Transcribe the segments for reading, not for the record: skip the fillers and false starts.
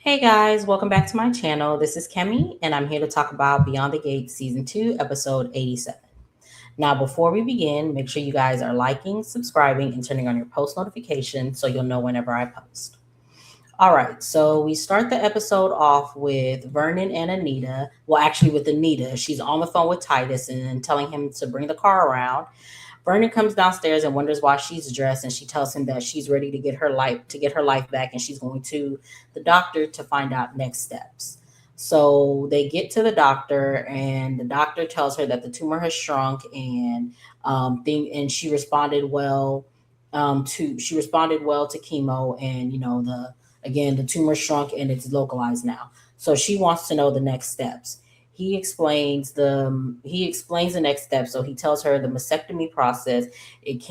Hey guys, welcome back to my channel. This is Kemi, and I'm here to talk about Beyond the Gates Season 2, Episode 87. Now, before we begin, make sure you guys are liking, subscribing, and turning on your post notifications so you'll know whenever I post. All right, so we start the episode off with Vernon and Anita. Well, actually, with Anita. She's on the phone with Titus and telling him to bring the car around. Vernon comes downstairs and wonders why she's dressed, and she tells him that she's ready to get her life back, and she's going to the doctor to find out next steps. So they get to the doctor, and the doctor tells her that the tumor has shrunk, and she responded well to chemo, and the tumor shrunk and it's localized now. So she wants to know the next steps. He explains the next step. So he tells her the mastectomy process. It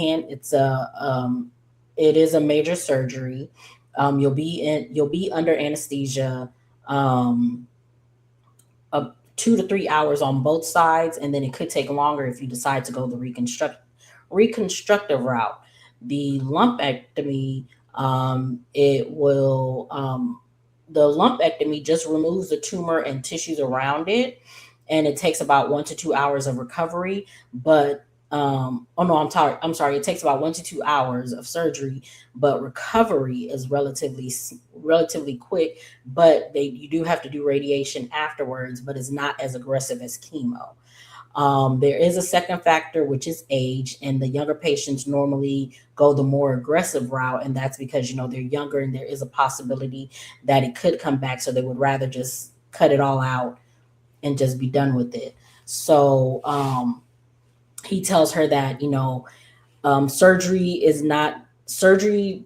is a major surgery. You'll be under anesthesia, um, 2 to 3 hours on both sides, and then it could take longer if you decide to go the reconstructive route. The lumpectomy, it will the lumpectomy just removes the tumor and tissues around it, and it takes about 1 to 2 hours of recovery. But oh no, I'm sorry. It takes about 1 to 2 hours of surgery, but recovery is relatively quick. But you do have to do radiation afterwards, but it's not as aggressive as chemo. There is a second factor, which is age, and the younger patients normally go the more aggressive route, and that's because they're younger, and there is a possibility that it could come back, so they would rather just cut it all out and just be done with it. So he tells her that surgery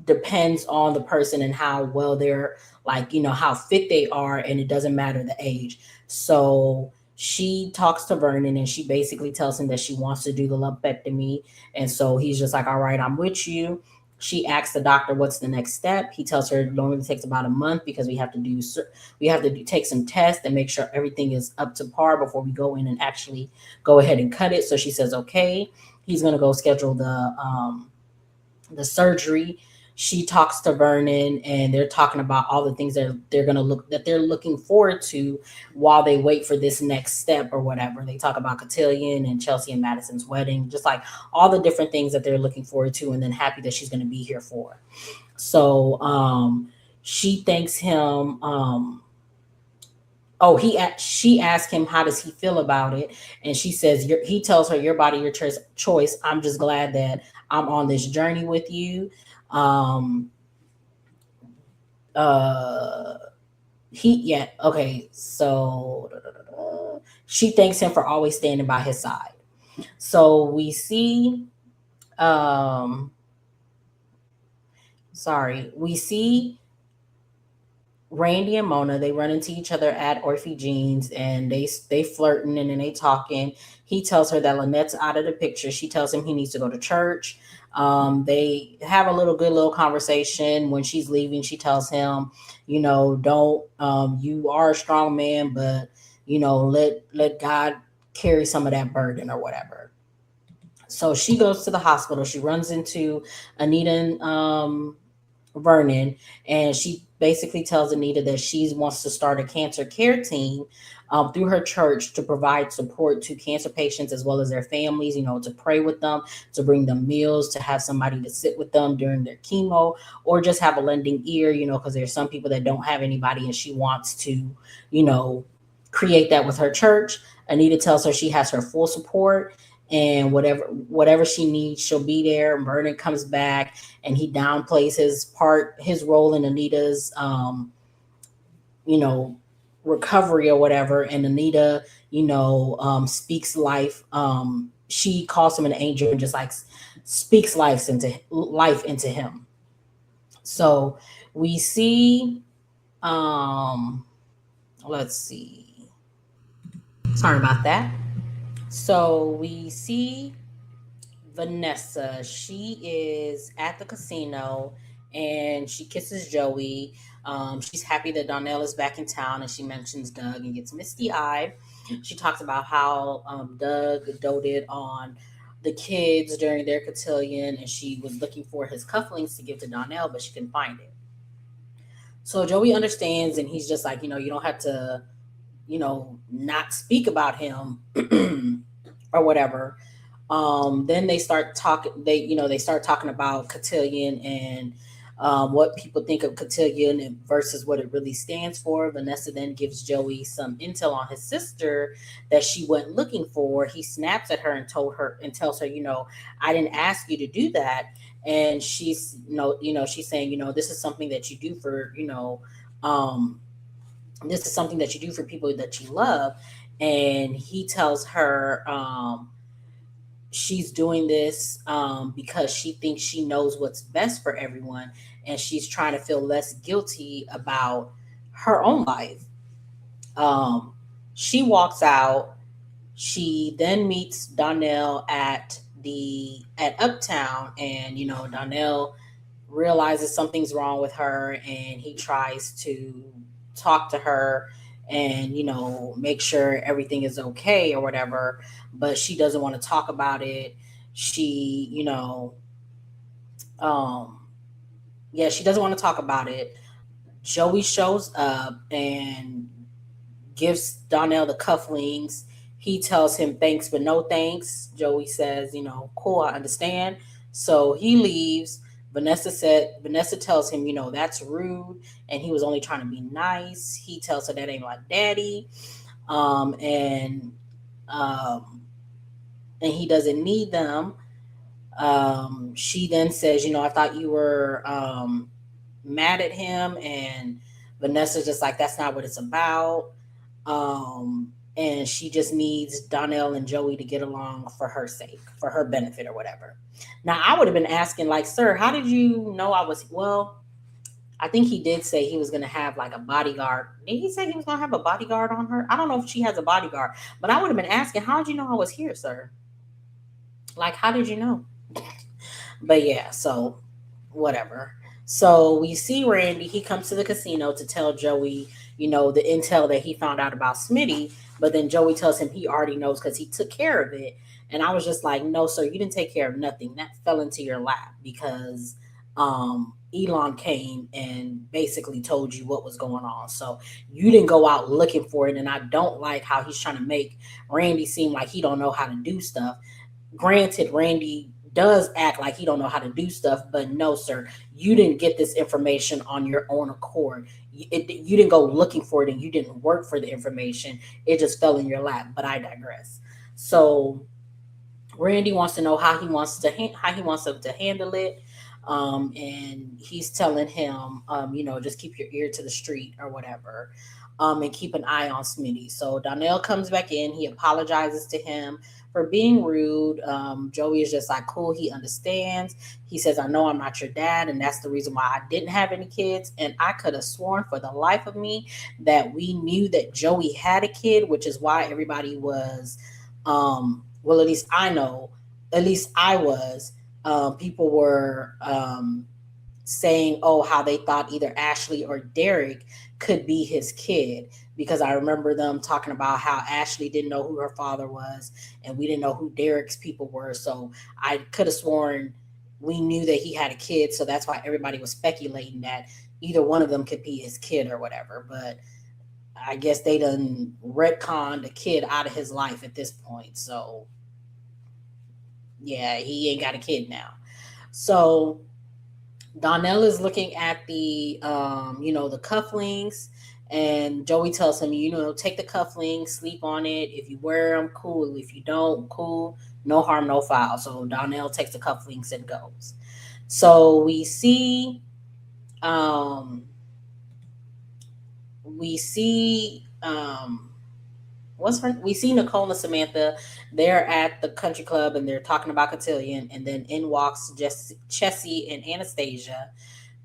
depends on the person and how well they're, like, how fit they are, and it doesn't matter the age. So she talks to Vernon, and she basically tells him that she wants to do the lumpectomy, and so he's just like, all right, I'm with you. She asks the doctor what's the next step. He tells her it normally takes about a month because take some tests and make sure everything is up to par before we go in and actually go ahead and cut it. So she says okay. He's gonna go schedule the surgery. She talks to Vernon, and they're talking about all the things that they're looking forward to while they wait for this next step or whatever. They talk about Cotillion and Chelsea and Madison's wedding, just like all the different things that they're looking forward to, and then happy that she's going to be here for. So she thanks him. She asked him how does he feel about it, and she says he tells her, your body, your choice. I'm just glad that I'm on this journey with you. Um, uh, he yeah okay. So she thanks him for always standing by his side. So we see, um, we see Randy and Mona. They run into each other at Orphe Jeans, and they flirting, and then they talking. He tells her that Lynette's out of the picture. She tells him he needs to go to church. They have a good little conversation. When she's leaving, she tells him, don't, you are a strong man, but let God carry some of that burden or whatever. So she goes to the hospital. She runs into Anita and Vernon, and she basically tells Anita that she wants to start a cancer care team through her church to provide support to cancer patients as well as their families, to pray with them, to bring them meals, to have somebody to sit with them during their chemo, or just have a lending ear, because there's some people that don't have anybody, and she wants to, you know, create that with her church. Anita tells her she has her full support, and whatever she needs, she'll be there. Vernon comes back, and he downplays his role in Anita's you know recovery or whatever. And Anita, speaks life. She calls him an angel and just like speaks life into him. So we see, um let's see, sorry about that. So we see Vanessa. She is at the casino, and she kisses Joey. She's happy that Donnell is back in town, and she mentions Doug and gets misty eyed. She talks about how Doug doted on the kids during their cotillion, and she was looking for his cufflinks to give to Donnell, but she couldn't find it. So Joey understands, and he's just like, you don't have to, not speak about him or whatever. Then they start talking. They start talking about cotillion and what people think of cotillion versus what it really stands for. Vanessa then gives Joey some intel on his sister that she went looking for. He snaps at her and tells her, I didn't ask you to do that. And she's, she's saying, this is something that you do for, um, this is something that you do for people that you love. And he tells her, she's doing this because she thinks she knows what's best for everyone, and she's trying to feel less guilty about her own life. Um, she walks out. She then meets Donnell at Uptown, and Donnell realizes something's wrong with her, and he tries to talk to her and make sure everything is okay or whatever, but she doesn't want to talk about it. She um yeah, she doesn't want to talk about it. Joey shows up and gives Donnell the cufflinks. He tells him thanks, but no thanks. Joey says, cool, I understand. So he leaves. Vanessa tells him, that's rude, and he was only trying to be nice. He tells her that ain't like daddy, and um, and he doesn't need them. She then says, I thought you were mad at him, and Vanessa's just like, that's not what it's about. And she just needs Donnell and Joey to get along for her sake, for her benefit or whatever. Now, I would have been asking, like, sir, how did you know I was? Well, I think he did say he was going to have like a bodyguard. Did he say he was going to have a bodyguard on her? I don't know if she has a bodyguard, but I would have been asking, how did you know I was here, sir? Like, how did you know? But yeah, so whatever. So we see Randy. He comes to the casino to tell Joey, the intel that he found out about Smitty. But then Joey tells him he already knows because he took care of it. And I was just like, no, sir, you didn't take care of nothing. That fell into your lap because Elon came and basically told you what was going on. So you didn't go out looking for it. And I don't like how he's trying to make Randy seem like he don't know how to do stuff. Granted, Randy does act like he don't know how to do stuff, but no, sir, you didn't get this information on your own accord. You didn't go looking for it, and you didn't work for the information. It just fell in your lap. But I digress. So Randy wants to know how he wants to handle it, and he's telling him, just keep your ear to the street or whatever, and keep an eye on Smitty. So Donnell comes back in. He apologizes to him for being rude. Joey is just like, cool, he understands. He says, I know I'm not your dad, and that's the reason why I didn't have any kids. And I could have sworn for the life of me that we knew that Joey had a kid, which is why everybody was, well, at least I know, at least I was, people were saying, oh, how they thought either Ashley or Derek could be his kid. Because I remember them talking about how Ashley didn't know who her father was, and we didn't know who Derek's people were. So I could have sworn we knew that he had a kid. So that's why everybody was speculating that either one of them could be his kid or whatever. But I guess they done retconned the kid out of his life at this point. So yeah, he ain't got a kid now. So Donnell is looking at the cufflinks, and Joey tells him, take the cufflinks, sleep on it. If you wear them, cool. If you don't, cool. No harm, no foul. So Donnell takes the cufflinks and goes. So um, we see, we see Nicole and Samantha. They're at the country club and they're talking about cotillion, and then in walks Chessy and Anastasia.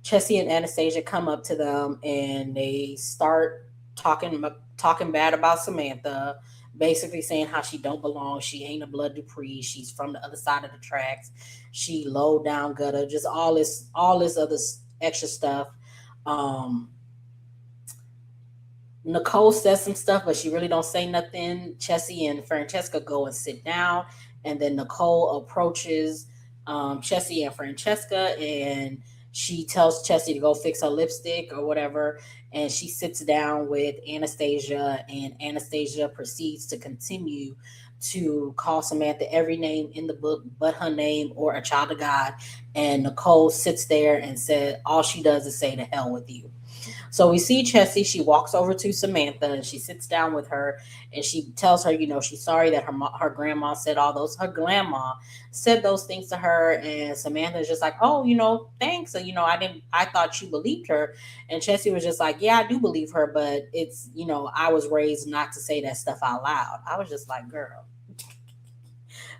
Chessy and Anastasia come up to them and they start talking bad about Samantha, basically saying how she don't belong. She ain't a blood Dupree. She's from the other side of the tracks. She low down gutter. Just all this other extra stuff. Um, Nicole says some stuff, but she really don't say nothing. Chessy and Francesca go and sit down, and then Nicole approaches Chessy and Francesca, and She tells Chessy to go fix her lipstick or whatever, and she sits down with Anastasia, and Anastasia proceeds to continue to call Samantha every name in the book but her name or a child of God. And Nicole sits there and said all she does is say to hell with you. So we see Chessie. She walks over to Samantha and she sits down with her, and she tells her, she's sorry that her grandma said all those. Her grandma said those things to her, and Samantha's just like, oh, thanks. So I thought you believed her, and Chessie was just like, yeah, I do believe her, but it's I was raised not to say that stuff out loud. I was just like, girl,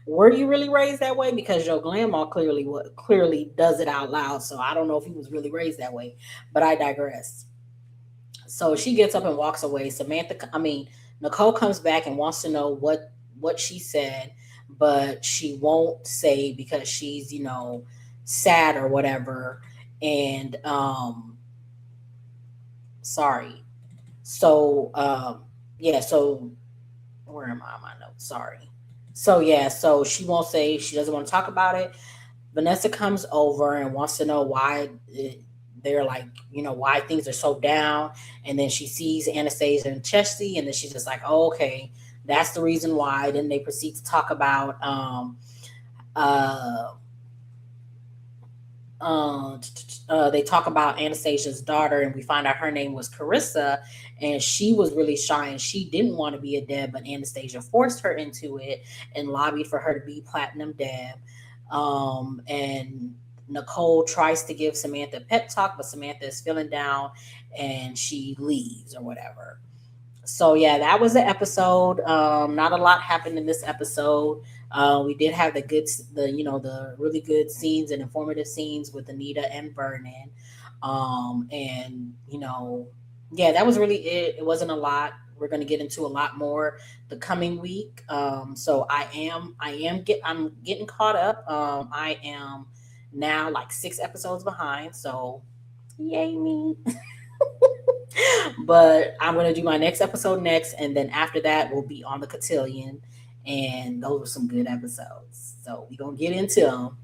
were you really raised that way? Because your grandma clearly does it out loud. So I don't know if he was really raised that way, but I digress. So she gets up and walks away. Nicole comes back and wants to know what she said, but she won't say because she's sad or whatever. And sorry. So yeah. So where am I on my notes? Sorry. So yeah. So she won't say. She doesn't want to talk about it. Vanessa comes over and wants to know why they're like, why things are so down. And then she sees Anastasia and Chessy, and then she's just like, oh, okay, that's the reason why. Then they proceed to talk about uh, uh, they talk about Anastasia's daughter, and we find out her name was Carissa, and she was really shy and she didn't want to be a Deb, but Anastasia forced her into it and lobbied for her to be Platinum Deb. And Nicole tries to give Samantha a pep talk, but Samantha is feeling down and she leaves or whatever. So yeah, that was the episode. Not a lot happened in this episode. We did have the really good scenes and informative scenes with Anita and Vernon. And yeah, that was really it. It wasn't a lot. We're gonna get into a lot more the coming week. So I'm getting caught up. I am now like 6 episodes behind. So yay me. But I'm gonna do my next episode next, and then after that we'll be on the cotillion, and those were some good episodes. So we're gonna get into them.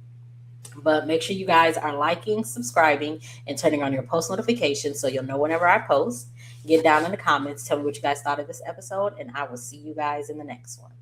But make sure you guys are liking, subscribing, and turning on your post notifications so you'll know whenever I post. Get down in the comments, tell me what you guys thought of this episode, and I will see you guys in the next one.